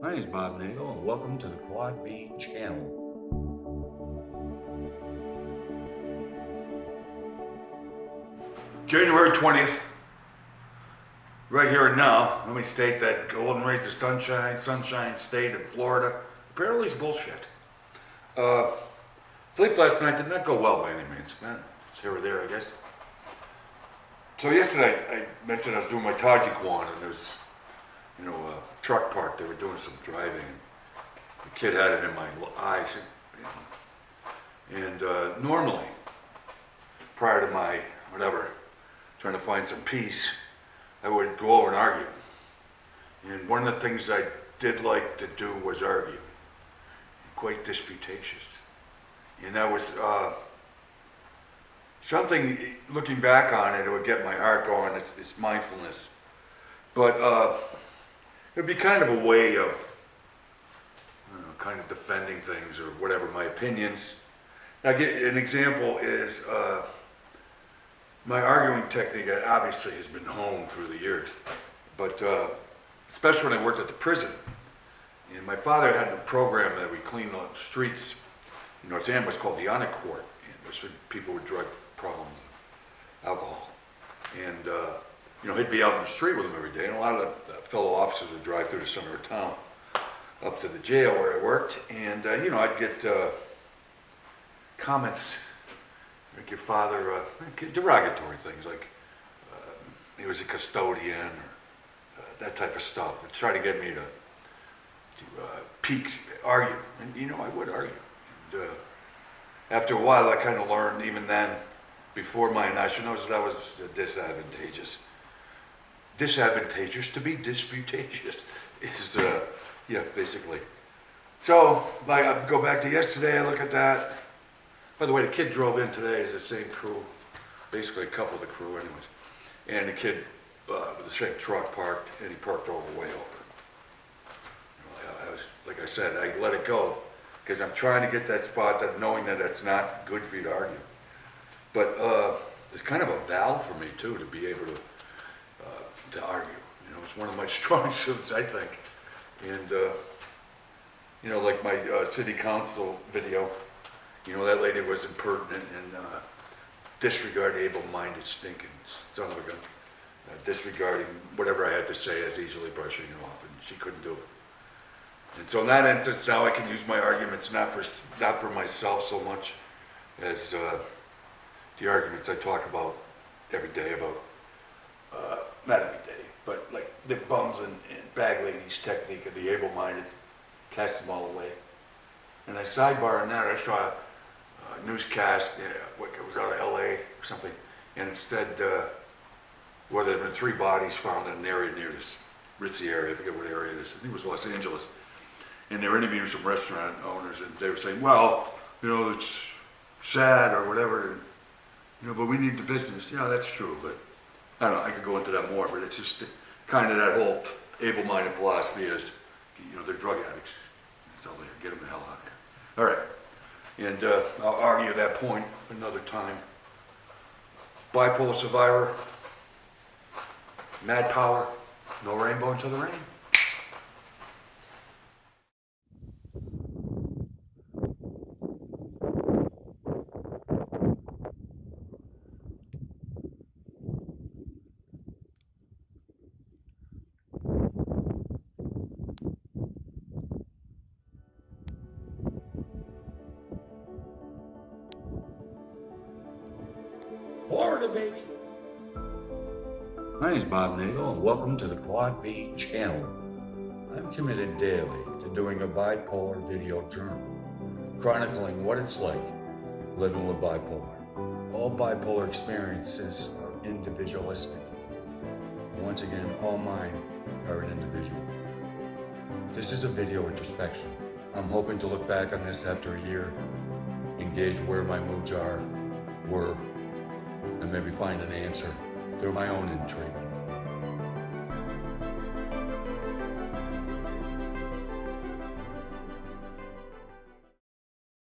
My name is Bob Nagle, and welcome to the Quad B channel. January 20th, right here and now, let me state that golden rays of sunshine state in Florida, apparently is bullshit. Sleep last night did not go well by any means. It's here or there, I guess. So yesterday, I mentioned I was doing my Tajiquan, and there's, a truck park. They were doing some driving, and the kid had it in my eyes. And normally, prior to my, trying to find some peace, I would go over and argue. And one of the things I did like to do was argue. Quite disputatious. And that was something, looking back on it, it would get my heart going. It's mindfulness. But it would be kind of a way of, kind of defending things or whatever, my opinions. Now, an example is my arguing technique obviously has been honed through the years, but especially when I worked at the prison. And my father had a program that we cleaned the streets in North Amherst called the Honor Court. And it was for people with drug problems, alcohol. And he'd be out in the street with them every day. And a lot of the fellow officers would drive through the center of town up to the jail where I worked. And, I'd get comments like your father, derogatory things like he was a custodian or that type of stuff. Would try to get me to argue. And, I would argue. And, after a while, I kind of learned, even then, before my nationals, that was disadvantageous. Disadvantageous to be disputatious is, basically. So, I go back to yesterday, I look at that. By the way, the kid drove in today is the same crew, basically a couple of the crew anyways. And the kid with the same truck parked, and he parked way over. Like I said, I let it go because I'm trying to get that spot, that knowing that it's not good for you to argue. But it's kind of a valve for me too to be able to argue. It's one of my strong suits, I think. And like my city council video, that lady was impertinent and disregarding able-minded stinking son of a gun, disregarding whatever I had to say as easily brushing it off, and she couldn't do it. And so in that instance, now I can use my arguments not for myself so much as the arguments I talk about every day about, not every day, but like the bums and bag ladies technique of the able-minded, cast them all away. And I sidebar on that, I saw a newscast, it was out of LA or something, and it said, there had been 3 bodies found in an area near this ritzy area, I forget what area it is, I think it was Los Angeles. And they were interviewing some restaurant owners, and they were saying, well, it's sad or whatever, and, but we need the business. Yeah, that's true, but I don't know, I could go into that more, but it's just kind of that whole able-minded philosophy is, they're drug addicts. That's all they get them the hell out of here. All right, and I'll argue that point another time. Bipolar survivor, mad power, no rainbow until the rain. Florida, baby. My name is Bob Nagle, and welcome to the Quad B channel. I'm committed daily to doing a bipolar video journal, chronicling what it's like living with bipolar. All bipolar experiences are individualistic. And once again, all mine are an individual. This is a video introspection. I'm hoping to look back on this after a year, engage where my moods were, and maybe find an answer through my own intrigue.